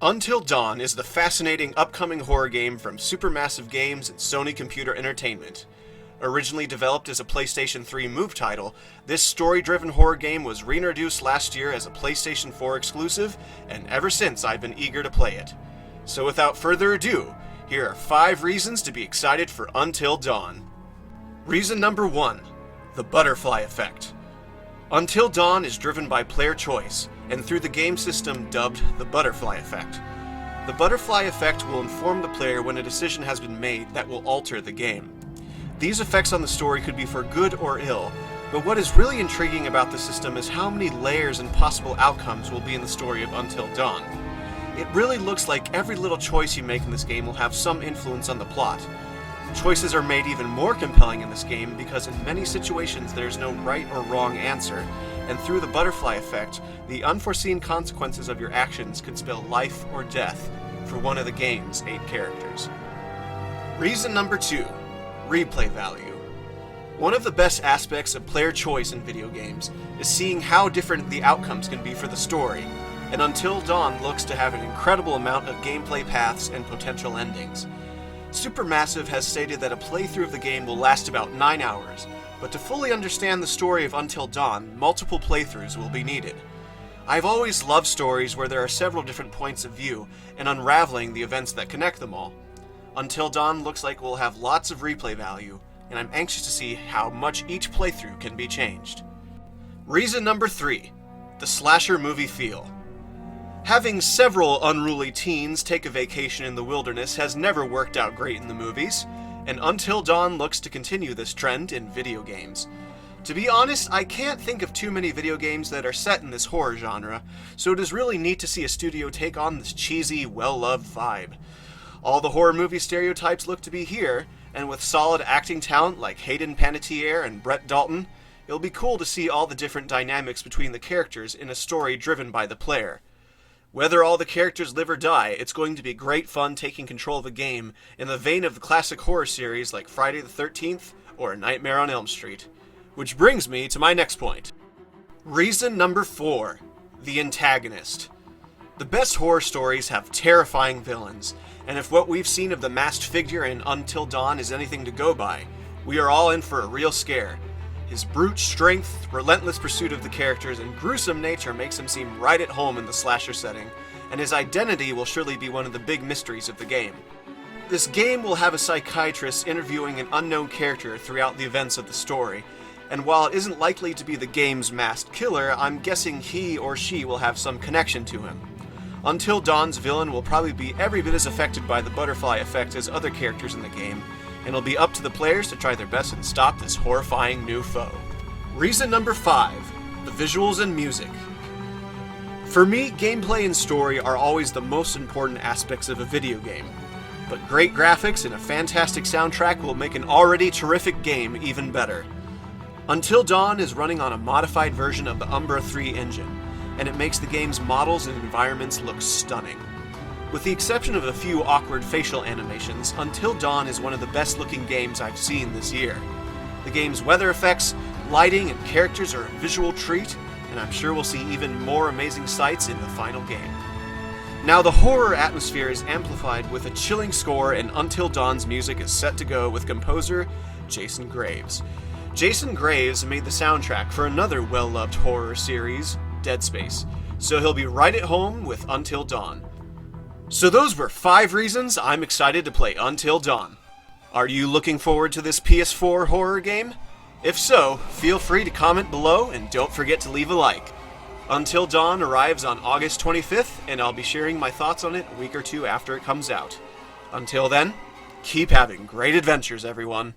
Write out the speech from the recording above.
Until Dawn is the fascinating upcoming horror game from Supermassive Games and Sony Computer Entertainment. Originally developed as a PlayStation 3 Move title, this story-driven horror game was reintroduced last year as a PlayStation 4 exclusive, and ever since I've been eager to play it. So without further ado, here are 5 reasons to be excited for Until Dawn. Reason number 1. The butterfly effect. Until Dawn is driven by player choice, and through the game system dubbed the butterfly effect. The butterfly effect will inform the player when a decision has been made that will alter the game. These effects on the story could be for good or ill, but what is really intriguing about the system is how many layers and possible outcomes will be in the story of Until Dawn. It really looks like every little choice you make in this game will have some influence on the plot. Choices are made even more compelling in this game because in many situations there's no right or wrong answer, and through the butterfly effect, the unforeseen consequences of your actions could spell life or death for one of the game's 8 characters. Reason number 2. Replay value. One of the best aspects of player choice in video games is seeing how different the outcomes can be for the story, and Until Dawn looks to have an incredible amount of gameplay paths and potential endings. Supermassive has stated that a playthrough of the game will last about 9 hours, but to fully understand the story of Until Dawn, multiple playthroughs will be needed. I've always loved stories where there are several different points of view, and unraveling the events that connect them all. Until Dawn looks like we'll have lots of replay value, and I'm anxious to see how much each playthrough can be changed. Reason number 3. The slasher movie feel. Having several unruly teens take a vacation in the wilderness has never worked out great in the movies, and Until Dawn looks to continue this trend in video games. To be honest, I can't think of too many video games that are set in this horror genre, so it is really neat to see a studio take on this cheesy, well-loved vibe. All the horror movie stereotypes look to be here, and with solid acting talent like Hayden Panettiere and Brett Dalton, it'll be cool to see all the different dynamics between the characters in a story driven by the player. Whether all the characters live or die, it's going to be great fun taking control of a game in the vein of the classic horror series like Friday the 13th or Nightmare on Elm Street. Which brings me to my next point. Reason number 4. The antagonist. The best horror stories have terrifying villains, and if what we've seen of the masked figure in Until Dawn is anything to go by, we are all in for a real scare. His brute strength, relentless pursuit of the characters, and gruesome nature makes him seem right at home in the slasher setting, and his identity will surely be one of the big mysteries of the game. This game will have a psychiatrist interviewing an unknown character throughout the events of the story, and while it isn't likely to be the game's masked killer, I'm guessing he or she will have some connection to him. Until Dawn's villain will probably be every bit as affected by the butterfly effect as other characters in the game, and it'll be up to the players to try their best and stop this horrifying new foe. Reason number 5. The visuals and music. For me, gameplay and story are always the most important aspects of a video game, but great graphics and a fantastic soundtrack will make an already terrific game even better. Until Dawn is running on a modified version of the Umbra 3 engine, and it makes the game's models and environments look stunning. With the exception of a few awkward facial animations, Until Dawn is one of the best looking games I've seen this year. The game's weather effects, lighting, and characters are a visual treat, and I'm sure we'll see even more amazing sights in the final game. Now the horror atmosphere is amplified with a chilling score, and Until Dawn's music is set to go with composer Jason Graves. Jason Graves made the soundtrack for another well-loved horror series, Dead Space, so he'll be right at home with Until Dawn. So those were 5 reasons I'm excited to play Until Dawn. Are you looking forward to this PS4 horror game? If so, feel free to comment below and don't forget to leave a like. Until Dawn arrives on August 25th, and I'll be sharing my thoughts on it a week or 2 after it comes out. Until then, keep having great adventures, everyone.